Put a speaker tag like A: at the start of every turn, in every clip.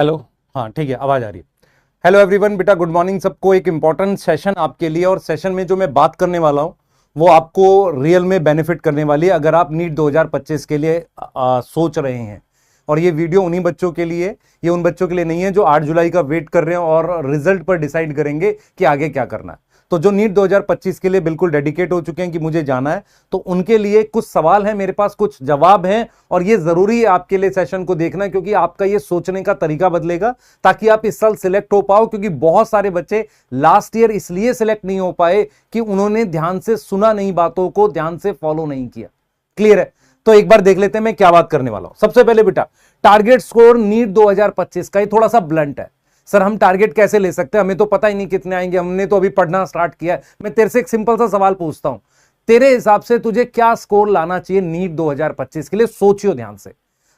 A: Hello, हाँ ठीक है, आवाज आ रही है। हेलो एवरीवन, बेटा गुड मॉर्निंग सबको। एक इंपॉर्टेंट सेशन आपके लिए, और सेशन में जो मैं बात करने वाला हूं वो आपको रियल में बेनिफिट करने वाली है अगर आप नीट 2025 के लिए सोच रहे हैं। और ये वीडियो उन्हीं बच्चों के लिए, ये उन बच्चों के लिए नहीं है जो 8 जुलाई का वेट कर रहे हैं और रिजल्ट पर डिसाइड करेंगे कि आगे क्या करना है। तो जो नीट 2025 के लिए बिल्कुल डेडिकेट हो चुके हैं कि मुझे जाना है, तो उनके लिए कुछ सवाल है मेरे पास, कुछ जवाब हैं, और ये जरूरी है आपके लिए सेशन को देखना, क्योंकि आपका ये सोचने का तरीका बदलेगा ताकि आप इस साल सिलेक्ट हो पाओ। क्योंकि बहुत सारे बच्चे लास्ट ईयर इसलिए सिलेक्ट नहीं हो पाए कि उन्होंने ध्यान से सुना नहीं, बातों को ध्यान से फॉलो नहीं किया। क्लियर है? तो एक बार देख लेते हैं मैं क्या बात करने वाला हूं। सबसे पहले बेटा, टारगेट स्कोर नीट 2025 का ये थोड़ा सा ब्लंट है। सर हम टारगेट कैसे ले सकते हैं, हमें तो पता ही नहीं कितने आएंगे, हमने तो अभी पढ़ना स्टार्ट किया है। मैं तेरे से एक सिंपल सा सवाल पूछता हूं, तेरे हिसाब से तुझे क्या स्कोर लाना चाहिए नीट 2025 के लिए? सोचियो ध्यान से।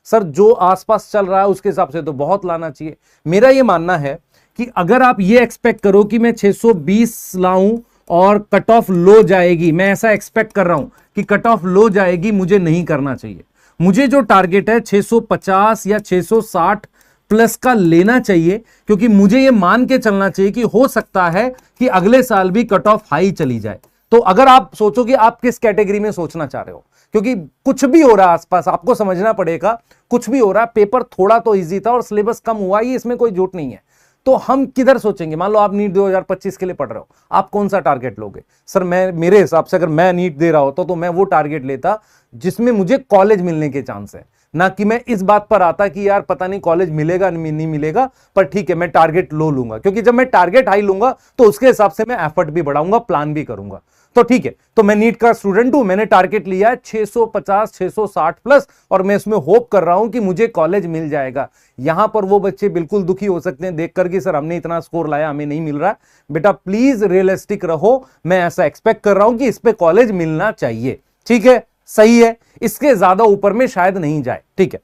A: सर जो आसपास चल रहा है उसके हिसाब से तो बहुत लाना चाहिए। मेरा यह मानना है कि अगर आप ये एक्सपेक्ट करो कि मैं 620 लाऊं और कट ऑफ लो जाएगी, मैं ऐसा एक्सपेक्ट कर रहा हूं कि कट ऑफ लो जाएगी, मुझे नहीं करना चाहिए। मुझे जो टारगेट है 650 या 660 प्लस का लेना चाहिए, क्योंकि मुझे यह मान के चलना चाहिए कि हो सकता है कि अगले साल भी कट ऑफ हाई चली जाए। तो अगर आप सोचो कि आप किस कैटेगरी में सोचना चाह रहे हो, क्योंकि कुछ भी हो रहा है आसपास, आपको समझना पड़ेगा। कुछ भी हो रहा है, पेपर थोड़ा तो इजी था और सिलेबस कम हुआ ही, इसमें कोई झूठ नहीं है। तो हम किधर सोचेंगे? मान लो आप नीट 2025 के लिए पढ़ रहे हो, आप कौन सा टारगेट लोगे? सर मेरे हिसाब से अगर मैं नीट दे रहा होता तो मैं वो टारगेट लेता जिसमें मुझे कॉलेज मिलने के चांस है, ना कि मैं इस बात पर आता कि यार पता नहीं कॉलेज मिलेगा नहीं मिलेगा, पर ठीक है मैं टारगेट लो लूंगा। क्योंकि जब मैं टारगेट हाई लूंगा तो उसके हिसाब से मैं एफर्ट भी बढ़ाऊंगा, प्लान भी करूंगा। तो ठीक है, तो मैं नीट का स्टूडेंट हूं, मैंने टारगेट लिया है 650 660 प्लस, और मैं इसमें होप कर रहा हूं कि मुझे कॉलेज मिल जाएगा। यहां पर वो बच्चे बिल्कुल दुखी हो सकते हैं देखकर कि सर हमने इतना स्कोर लाया, हमें नहीं मिल रहा। बेटा प्लीज रियलिस्टिक रहो, मैं ऐसा एक्सपेक्ट कर रहा हूं कि इस पे कॉलेज मिलना चाहिए। ठीक है, सही है, इसके ज्यादा ऊपर में शायद नहीं जाए। ठीक है,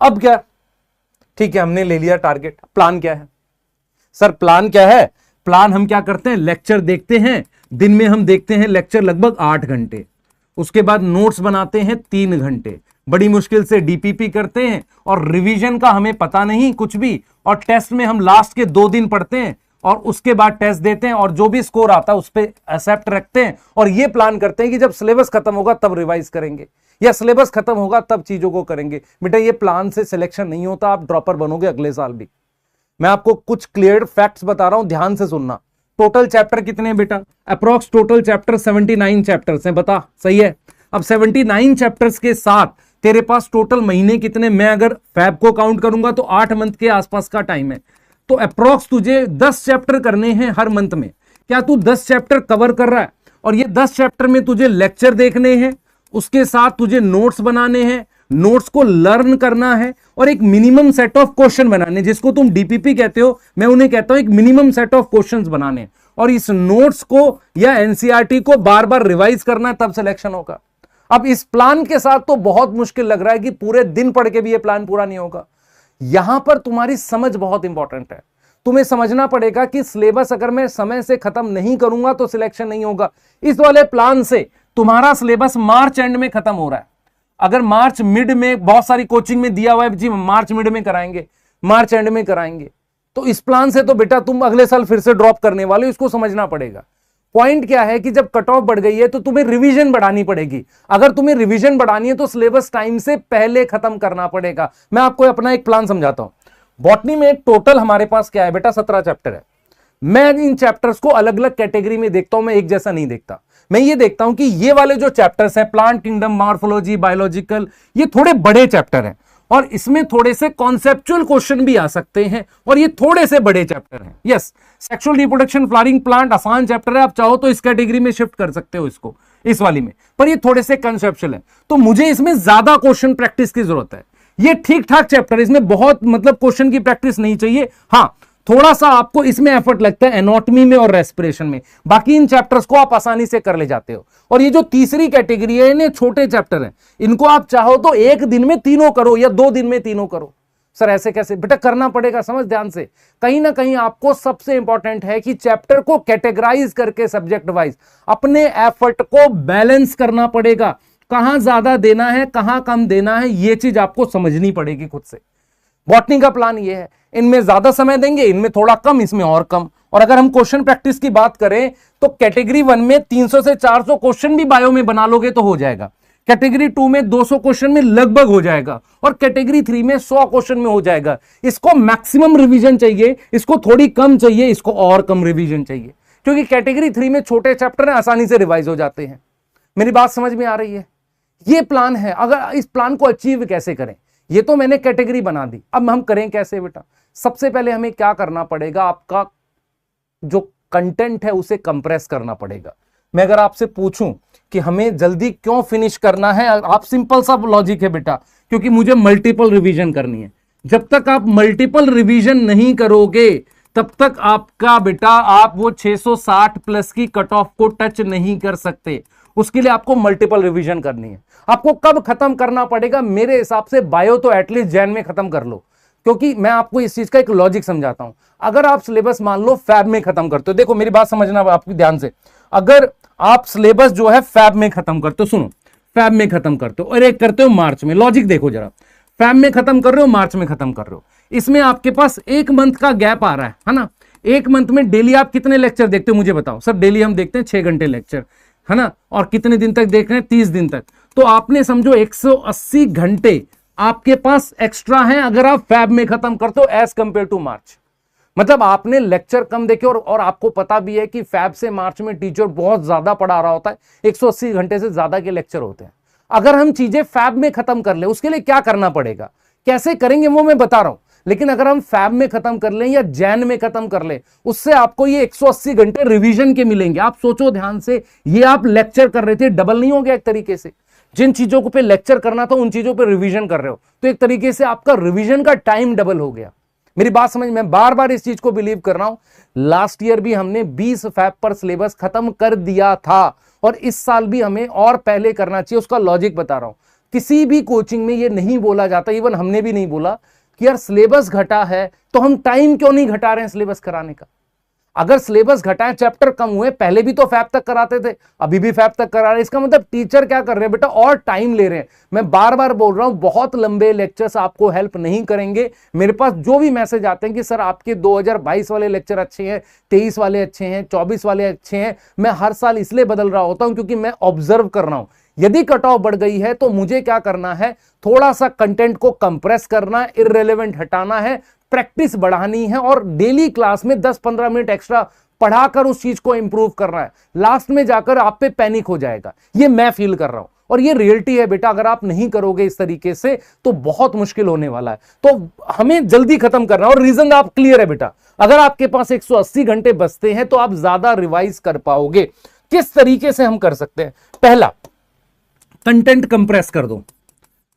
A: अब क्या? ठीक है, हमने ले लिया टारगेट। प्लान क्या है? सर प्लान क्या है? प्लान हम क्या करते हैं, लेक्चर देखते हैं। दिन में हम देखते हैं लेक्चर लगभग 8 घंटे, उसके बाद नोट्स बनाते हैं 3 घंटे, बड़ी मुश्किल से डीपीपी करते हैं, और रिवीजन का हमें पता नहीं कुछ भी, और टेस्ट में हम लास्ट के 2 दिन पढ़ते हैं और उसके बाद टेस्ट देते हैं, और जो भी स्कोर आता है उस पर एक्सेप्ट रखते हैं, और ये प्लान करते हैं कि जब सिलेबस खत्म होगा तब रिवाइज करेंगे, या सिलेबस खत्म होगा तब चीजों को करेंगे। बेटा ये प्लान से सिलेक्शन नहीं होता, आप ड्रॉपर बनोगे अगले साल भी। मैं आपको कुछ क्लियर फैक्ट्स बता रहा हूं, ध्यान से सुनना। टोटल चैप्टर कितने हैं बेटा? अप्रॉक्स टोटल चैप्टर 79 चैप्टर्स हैं, बता। सही है? अब 79 चैप्टर्स के साथ तेरे पास टोटल महीने कितने? मैं अगर फैब को काउंट करूंगा तो 8 मंथ के आसपास का टाइम है। तो अप्रॉक्स तुझे 10 चैप्टर करने हैं हर मंथ में। क्या तू 10 चैप्टर कवर कर रहा है? और ये 10 चैप्टर में तुझे लेक्चर देखने हैं, उसके साथ तुझे नोट्स बनाने हैं, नोट्स को लर्न करना है, और एक मिनिमम सेट ऑफ क्वेश्चन बनाने, जिसको तुम डीपीपी कहते हो, मैं उन्हें कहता हूं एक मिनिमम सेट ऑफ क्वेश्चंस बनाने, और इस नोट्स को या एनसीईआरटी को बार बार रिवाइज करना है, तब सिलेक्शन होगा। अब इस प्लान के साथ तो बहुत मुश्किल लग रहा है कि पूरे दिन पढ़ के भी ये प्लान पूरा नहीं होगा। यहां पर तुम्हारी समझ बहुत इंपॉर्टेंट है। तुम्हें समझना पड़ेगा कि सिलेबस अगर मैं समय से खत्म नहीं करूंगा तो सिलेक्शन नहीं होगा। इस वाले प्लान से तुम्हारा सिलेबस मार्च एंड में खत्म हो रहा है। अगर मार्च मिड में, बहुत सारी कोचिंग में दिया हुआ है जी मार्च मिड में कराएंगे, मार्च एंड में कराएंगे, तो इस प्लान से तो बेटा तुम अगले साल फिर से ड्रॉप करने वाले हो। इसको समझना पड़ेगा। पॉइंट क्या है कि जब कट ऑफ बढ़ गई है तो तुम्हें रिवीजन बढ़ानी पड़ेगी। अगर तुम्हें रिवीजन बढ़ानी है तो सिलेबस टाइम से पहले खत्म करना पड़ेगा। मैं आपको अपना एक प्लान समझाता हूं। बॉटनी में टोटल हमारे पास क्या है बेटा? 17 चैप्टर है। मैं इन चैप्टर्स को अलग अलग कैटेगरी में देखता हूं, मैं एक जैसा नहीं देखता। मैं ये देखता हूं कि ये वाले जो चैप्टर्स हैं, प्लांट किंगडम, मॉर्फोलॉजी, बायोलॉजिकल, ये थोड़े बड़े चैप्टर हैं, और इसमें थोड़े से कॉन्सेप्चुअल क्वेश्चन भी आ सकते हैं, और ये थोड़े से बड़े चैप्टर हैं। Yes, sexual reproduction, flowering plant आसान चैप्टर है, आप चाहो तो इस कैटेगरी में शिफ्ट कर सकते हो इसको, इस वाली में, पर ये थोड़े से कंसेप्चुअल है, तो मुझे इसमें ज्यादा क्वेश्चन प्रैक्टिस की जरूरत है। ये ठीक ठाक चैप्टर, इसमें बहुत मतलब क्वेश्चन की प्रैक्टिस नहीं चाहिए। हाँ, थोड़ा सा आपको इसमें एफर्ट लगता है एनाटॉमी में और रेस्पिरेशन में, बाकी इन चैप्टर्स को आप आसानी से कर ले जाते हो। और ये जो तीसरी कैटेगरी है, इन्हें छोटे चैप्टर हैं, इनको आप चाहो तो एक दिन में तीनों करो या 2 दिन में तीनों करो। सर ऐसे कैसे? बेटा करना पड़ेगा, समझ ध्यान से। कहीं ना कहीं आपको सबसे इंपॉर्टेंट है कि चैप्टर को कैटेगराइज करके सब्जेक्ट वाइज अपने एफर्ट को बैलेंस करना पड़ेगा। कहां ज्यादा देना है, कहां कम देना है, यह चीज आपको समझनी पड़ेगी खुद से। बॉटनी का प्लान ये है, इनमें ज्यादा समय देंगे, इनमें थोड़ा कम, इसमें और कम। और अगर हम क्वेश्चन प्रैक्टिस की बात करें तो कैटेगरी 1 में 300 से 400 क्वेश्चन भी बायो में बना लोगे तो हो जाएगा, कैटेगरी 2 में 200 क्वेश्चन में लगभग हो जाएगा, और कैटेगरी 3 में 100 क्वेश्चन में हो जाएगा। इसको मैक्सिमम रिवीजन चाहिए, इसको थोड़ी कम चाहिए, इसको और कम रिवीजन चाहिए, क्योंकि कैटेगरी 3 में छोटे चैप्टर हैं, आसानी से रिवाइज हो जाते हैं। मेरी बात समझ में आ रही है? ये प्लान है। अगर इस प्लान को अचीव कैसे करें, ये तो मैंने कैटेगरी बना दी, अब हम करें कैसे बेटा? सबसे पहले हमें क्या करना पड़ेगा, आपका जो कंटेंट है उसे कंप्रेस करना पड़ेगा। मैं अगर आपसे पूछूं कि हमें जल्दी क्यों फिनिश करना है, आप सिंपल सा लॉजिक है बेटा, क्योंकि मुझे मल्टीपल रिवीजन करनी है। जब तक आप मल्टीपल रिवीजन नहीं करोगे तब तक आपका बेटा आप वो 660 प्लस की कट ऑफ को टच नहीं कर सकते। उसके लिए आपको मल्टीपल रिवीजन करनी है। आपको कब खत्म करना पड़ेगा? मेरे हिसाब से बायो तो एटलीस्ट जैन में खत्म कर लो, क्योंकि मैं आपको इस चीज का एक लॉजिक समझाता हूं। अगर आप सिलेबस मान लो फैब में खत्म करते हो, देखो मेरी बात समझना आपकी ध्यान से, अगर आप सिलेबस जो है फैब में खत्म करते हो, सुनो, फैब में खत्म करते हो और एक करते हो मार्च में, लॉजिक देखो जरा, फैब में खत्म कर रहे हो, मार्च में खत्म कर रहे हो, इसमें आपके पास एक मंथ का गैप आ रहा है ना। एक मंथ में डेली आप कितने लेक्चर देखते हो मुझे बताओ सर? डेली हम देखते हैं 6 घंटे लेक्चर, है ना, और कितने दिन तक देख रहे हैं? 30 दिन तक। तो आपने समझो 180 घंटे आपके पास एक्स्ट्रा हैं अगर आप फैब में खत्म करते हो एज कंपेयर टू मार्च। मतलब आपने लेक्चर कम देखे, और आपको पता भी है कि फैब से मार्च में टीचर बहुत ज्यादा पढ़ा रहा होता है, 180 घंटे से ज्यादा के लेक्चर होते हैं। अगर हम चीजें फैब में खत्म कर ले, उसके लिए क्या करना पड़ेगा, कैसे करेंगे वो मैं बता रहा हूं। लेकिन अगर हम फैब में खत्म कर लें या जैन में खत्म कर ले, उससे आपको ये 180 घंटे रिवीजन के मिलेंगे। आप सोचो ध्यान से, ये आप लेक्चर कर रहे थे, डबल नहीं हो गया एक तरीके से? जिन चीजों को पे लेक्चर करना था उन चीजों पे रिवीजन कर रहे हो, तो एक तरीके से आपका रिवीजन का टाइम डबल हो गया। मेरी बात समझ, मैं बार बार इस चीज को बिलीव कर रहा हूं। लास्ट ईयर भी हमने 20 फैब पर सिलेबस खत्म कर दिया था, और इस साल भी हमें और पहले करना चाहिए। उसका लॉजिक बता रहा हूं। किसी भी कोचिंग में ये नहीं बोला जाता, इवन हमने भी नहीं बोला कि यार सिलेबस घटा है तो हम टाइम क्यों नहीं घटा रहे हैं सिलेबस कराने का। अगर सिलेबस घटाएं, चैप्टर कम हुए, पहले भी तो फैब तक कराते थे, अभी भी फैब तक करा रहे हैं, इसका मतलब टीचर क्या कर रहे हैं बेटा, और टाइम ले रहे हैं। मैं बार बार बोल रहा हूं, बहुत लंबे लेक्चर्स आपको हेल्प नहीं करेंगे। मेरे पास जो भी मैसेज आते हैं कि सर आपके 2022 वाले लेक्चर अच्छे हैं, 23 वाले अच्छे हैं, 24 वाले अच्छे हैं, मैं हर साल इसलिए बदल रहा होता हूं क्योंकि मैं ऑब्जर्व कर रहा हूं। यदि कट ऑफ बढ़ गई है तो मुझे क्या करना है, थोड़ा सा कंटेंट को कंप्रेस करना है, इररिलेवेंट हटाना है, प्रैक्टिस बढ़ानी है, और डेली क्लास में 10-15 मिनट एक्स्ट्रा पढ़ाकर उस चीज को इंप्रूव करना है। लास्ट में जाकर आप पे पैनिक हो जाएगा, ये मैं फील कर रहा हूं, और ये रियलिटी है बेटा। अगर आप नहीं करोगे इस तरीके से तो बहुत मुश्किल होने वाला है। तो हमें जल्दी खत्म करना है, और रीजन आप क्लियर है बेटा। अगर आपके पास 180 घंटे बचते हैं तो आप ज्यादा रिवाइज कर पाओगे। किस तरीके से हम कर सकते हैं? पहला, कंटेंट कंप्रेस कर दो।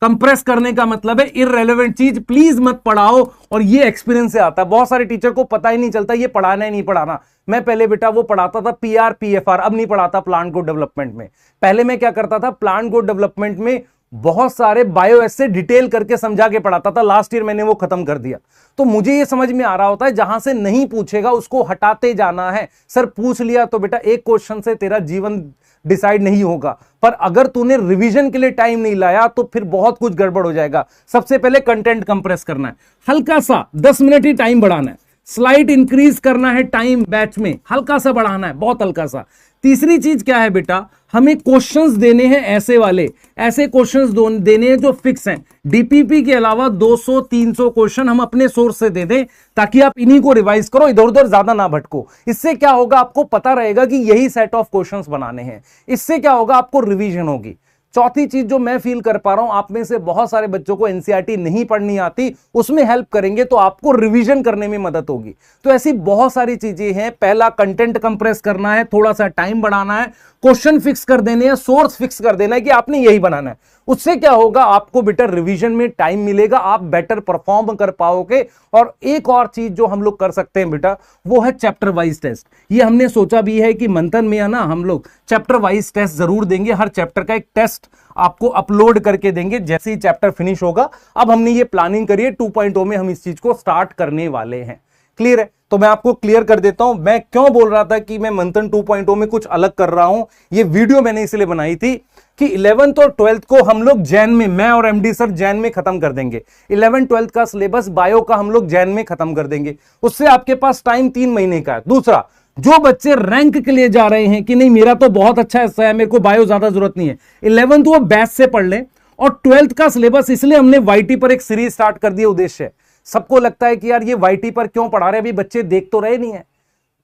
A: कंप्रेस करने का मतलब है इररिलेवेंट चीज प्लीज मत पढ़ाओ, और ये एक्सपीरियंस से आता है। बहुत सारे टीचर को पता ही नहीं चलता ये पढ़ाना है नहीं पढ़ाना। मैं पहले बेटा वो पढ़ाता था पीआर पीएफआर, अब नहीं पढ़ाता प्लांट ग्रोथ डेवलपमेंट में। पहले मैं क्या करता था, प्लांट ग्रोथ डेवलपमेंट में बहुत सारे बायो एसे डिटेल करके समझा के पढ़ाता था। लास्ट ईयर मैंने वो खत्म कर दिया। तो मुझे ये समझ में आ रहा होता है जहां से नहीं पूछेगा उसको हटाते जाना है। सर पूछ लिया तो बेटा एक क्वेश्चन से तेरा जीवन डिसाइड नहीं होगा, पर अगर तूने रिवीजन के लिए टाइम नहीं लाया तो फिर बहुत कुछ गड़बड़ हो जाएगा। सबसे पहले कंटेंट कंप्रेस करना है, हल्का सा 10 मिनट ही टाइम बढ़ाना है, स्लाइड इंक्रीज करना है टाइम बैच में, हल्का सा बढ़ाना है, बहुत हल्का सा। तीसरी चीज क्या है बेटा, हमें क्वेश्चंस देने हैं ऐसे क्वेश्चंस देने हैं जो फिक्स हैं। डीपीपी के अलावा 200-300 क्वेश्चन हम अपने सोर्स से दे दें, ताकि आप इन्हीं को रिवाइज करो, इधर उधर ज्यादा ना भटको। इससे क्या होगा, आपको पता रहेगा कि यही सेट ऑफ क्वेश्चंस बनाने हैं। इससे क्या होगा, आपको रिवीजन होगी। चौथी चीज जो मैं फील कर पा रहा हूं, आप में से बहुत सारे बच्चों को एनसीईआरटी नहीं पढ़नी आती, उसमें हेल्प करेंगे तो आपको रिवीजन करने में मदद होगी। तो ऐसी बहुत सारी चीजें हैं। पहला, कंटेंट कंप्रेस करना है, थोड़ा सा टाइम बढ़ाना है, क्वेश्चन फिक्स कर देने हैं, सोर्स फिक्स कर देना है कि आपने यही बनाना है। उससे क्या होगा, आपको बेटर रिवीजन में टाइम मिलेगा, आप बेटर परफॉर्म कर पाओगे। और एक और चीज जो हम लोग कर सकते हैं बेटा, वो है चैप्टर वाइज टेस्ट। ये हमने सोचा भी है कि मंथन में है ना, हम लोग चैप्टर वाइज टेस्ट जरूर देंगे। हर चैप्टर का एक टेस्ट आपको अपलोड करके देंगे जैसे ही चैप्टर फिनिश होगा। अब हमने ये प्लानिंग करी है, 2.0 में हम इस चीज को स्टार्ट करने वाले हैं। क्लियर है? तो मैं आपको क्लियर कर देता हूं, मैं क्यों बोल रहा था कि मैं मंथन 2.0 में कुछ अलग कर रहा हूं। ये वीडियो मैंने इसलिए बनाई थी, कि 11th और 12th को हम लोग जैन में, मैं और एमडी सर जैन में खत्म कर देंगे। 11th-12th का सिलेबस बायो का हम लोग जैन में खत्म कर देंगे। उससे आपके पास टाइम 3 महीने का है। दूसरा, जो बच्चे रैंक के लिए जा रहे हैं कि नहीं मेरा तो बहुत अच्छा हिस्सा है, मेरे को बायो ज्यादा जरूरत नहीं है, 11th वो बैच से पढ़ लें। और 12th का सिलेबस इसलिए हमने वाईटी पर एक सीरीज स्टार्ट कर दी, उद्देश्य है, सबको लगता है कि यार ये वाईटी पर क्यों पढ़ा रहे, अभी बच्चे देख तो रहे नहीं है।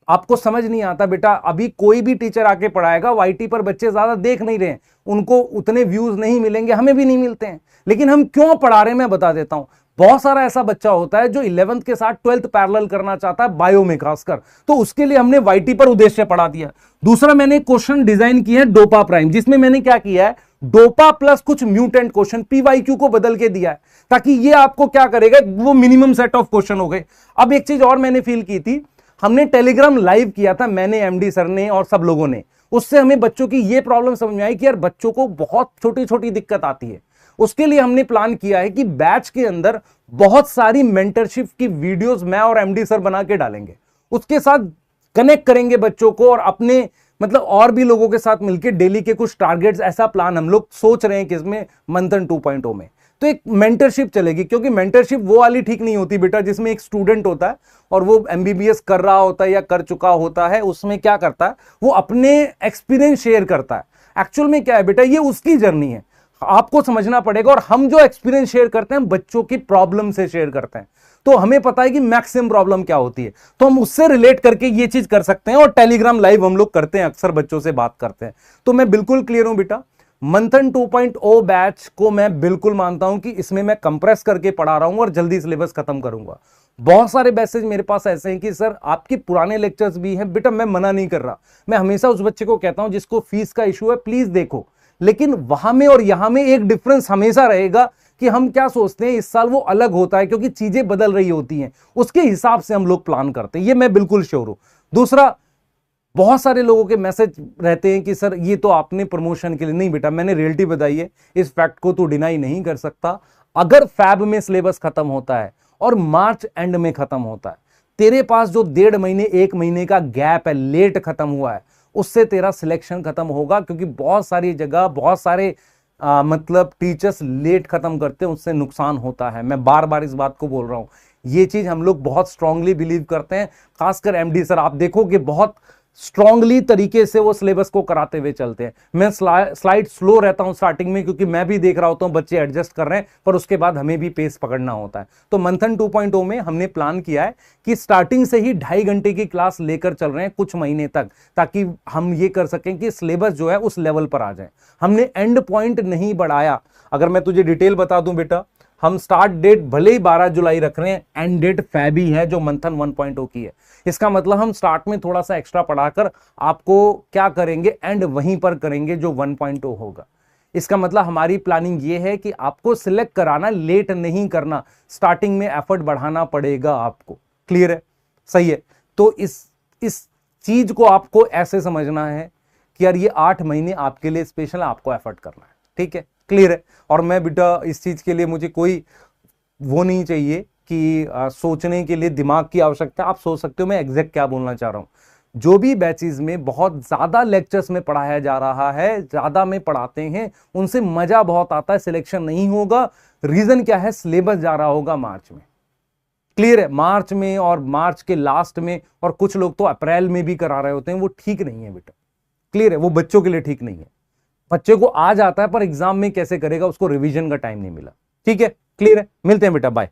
A: आपको समझ नहीं आता बेटा, अभी कोई भी टीचर आके पढ़ाएगा, वाईटी पर बच्चे ज्यादा देख नहीं रहे हैं, उनको उतने व्यूज नहीं मिलेंगे, हमें भी नहीं मिलते हैं। लेकिन हम क्यों पढ़ा रहे हैं मैं बता देता हूं। बहुत सारा ऐसा बच्चा होता है जो 11th के साथ 12th पैरेलल करना चाहता है, बायो में खासकर, तो उसके लिए हमने वाईटी पर उद्देश्य पढ़ा दिया। दूसरा, मैंने क्वेश्चन डिजाइन किया है डोपा प्राइम, जिसमें मैंने क्या किया है, डोपा प्लस कुछ म्यूटेंट क्वेश्चन, पीवाईक्यू को बदल के दिया है, ताकि ये आपको क्या करेगा, वो मिनिमम सेट ऑफ क्वेश्चन हो गए। अब एक चीज और मैंने फील की थी, हमने टेलीग्राम लाइव किया था, मैंने, एमडी सर ने और सब लोगों ने, उससे हमें बच्चों की ये प्रॉब्लम समझ में आई कि यार बच्चों को बहुत छोटी छोटी दिक्कत आती है। उसके लिए हमने प्लान किया है कि बैच के अंदर बहुत सारी मेंटरशिप की वीडियोस मैं और एमडी सर बना के डालेंगे, उसके साथ कनेक्ट करेंगे बच्चों को, और अपने मतलब और भी लोगों के साथ मिलकर डेली के कुछ टारगेट्स, ऐसा प्लान हम लोग सोच रहे हैं कि इसमें मंथन 2.0 में तो एक मेंटरशिप चलेगी। क्योंकि मेंटरशिप वो वाली ठीक नहीं होती बेटा जिसमें एक स्टूडेंट होता है और वो एमबीबीएस कर रहा होता है या कर चुका होता है, उसमें क्या करता है, वो अपने एक्सपीरियंस शेयर करता है। एक्चुअल में क्या है बेटा, ये उसकी जर्नी है, आपको समझना पड़ेगा। और हम जो एक्सपीरियंस शेयर करते हैं बच्चों की प्रॉब्लम से शेयर करते हैं, तो हमें पता है कि मैक्सिमम प्रॉब्लम क्या होती है, तो हम उससे रिलेट करके ये चीज कर सकते हैं। और टेलीग्राम लाइव हम लोग करते हैं, अक्सर बच्चों से बात करते हैं। तो मैं बिल्कुल क्लियर हूं बेटा, मंथन 2.0 बैच को मैं बिल्कुल मानता हूं कि इसमें मैं कंप्रेस करके पढ़ा रहा हूं और जल्दी सिलेबस खत्म करूंगा। बहुत सारे मैसेज मेरे पास ऐसे हैं कि सर आपके पुराने लेक्चर्स भी हैं। बेटा मैं मना नहीं कर रहा, मैं हमेशा उस बच्चे को कहता हूं जिसको फीस का इशू है प्लीज देखो, लेकिन वहां में और यहां में एक डिफरेंस हमेशा रहेगा कि हम क्या सोचते हैं, इस साल वो अलग होता है क्योंकि चीजें बदल रही होती हैं, उसके हिसाब से हम लोग प्लान करते हैं, ये मैं बिल्कुल श्योर हूं। दूसरा, बहुत सारे लोगों के मैसेज रहते हैं कि सर ये तो आपने प्रमोशन के लिए, नहीं बेटा मैंने रियलिटी बताई है, इस फैक्ट को तो डिनाई नहीं कर सकता। अगर फैब में सिलेबस खत्म होता है और मार्च एंड में खत्म होता है, तेरे पास जो 1.5 महीने 1 महीने का गैप है, लेट खत्म हुआ है, उससे तेरा सिलेक्शन खत्म होगा। क्योंकि बहुत सारी जगह बहुत सारे मतलब टीचर्स लेट खत्म करते हैं, उससे नुकसान होता है। मैं बार बार इस बात को बोल रहा हूं, ये चीज हम लोग बहुत स्ट्रांगली बिलीव करते हैं। खासकर एमडी सर, आप देखो कि बहुत स्ट्रांगली तरीके से वो सिलेबस को कराते हुए चलते हैं। मैं स्लाइड स्लो रहता हूं स्टार्टिंग में, क्योंकि मैं भी देख रहा होता हूं बच्चे एडजस्ट कर रहे हैं, पर उसके बाद हमें भी पेस पकड़ना होता है। तो मंथन 2.0 में हमने प्लान किया है कि स्टार्टिंग से ही 2.5 घंटे की क्लास लेकर चल रहे हैं कुछ महीने तक, ताकि हम ये कर सकें कि सिलेबस जो है उस लेवल पर आ जाए। हमने एंड पॉइंट नहीं बढ़ाया। अगर मैं तुझे डिटेल बता दूं बेटा, हम स्टार्ट डेट भले ही 12 जुलाई रख रहे हैं, एंड डेट फैब ही है जो मंथन 1.0 की है। इसका मतलब हम स्टार्ट में थोड़ा सा एक्स्ट्रा पढ़ाकर आपको क्या करेंगे, एंड वहीं पर करेंगे जो 1.0 होगा। इसका मतलब हमारी प्लानिंग ये है कि आपको सिलेक्ट कराना, लेट नहीं करना, स्टार्टिंग में एफर्ट बढ़ाना पड़ेगा आपको। क्लियर है? सही है। तो इस चीज को आपको ऐसे समझना है कि यार ये 8 महीने आपके लिए स्पेशल है, आपको एफर्ट करना है। ठीक है? क्लियर है? और मैं बेटा इस चीज के लिए मुझे कोई वो नहीं चाहिए कि सोचने के लिए दिमाग की आवश्यकता। आप सोच सकते हो मैं एग्जैक्ट क्या बोलना चाह रहा हूं। जो भी बैचेस में बहुत ज्यादा लेक्चर्स में पढ़ाया जा रहा है, ज्यादा में पढ़ाते हैं, उनसे मजा बहुत आता है, सिलेक्शन नहीं होगा। रीजन क्या है? सिलेबस जा रहा होगा मार्च में। क्लियर है? मार्च में और मार्च के लास्ट में, और कुछ लोग तो अप्रैल में भी करा रहे होते हैं, वो ठीक नहीं है बेटा। क्लियर है? वो बच्चों के लिए ठीक नहीं है। बच्चे को आ जाता है पर एग्जाम में कैसे करेगा, उसको रिवीजन का टाइम नहीं मिला। ठीक है? क्लियर है? मिलते हैं बेटा, बाय।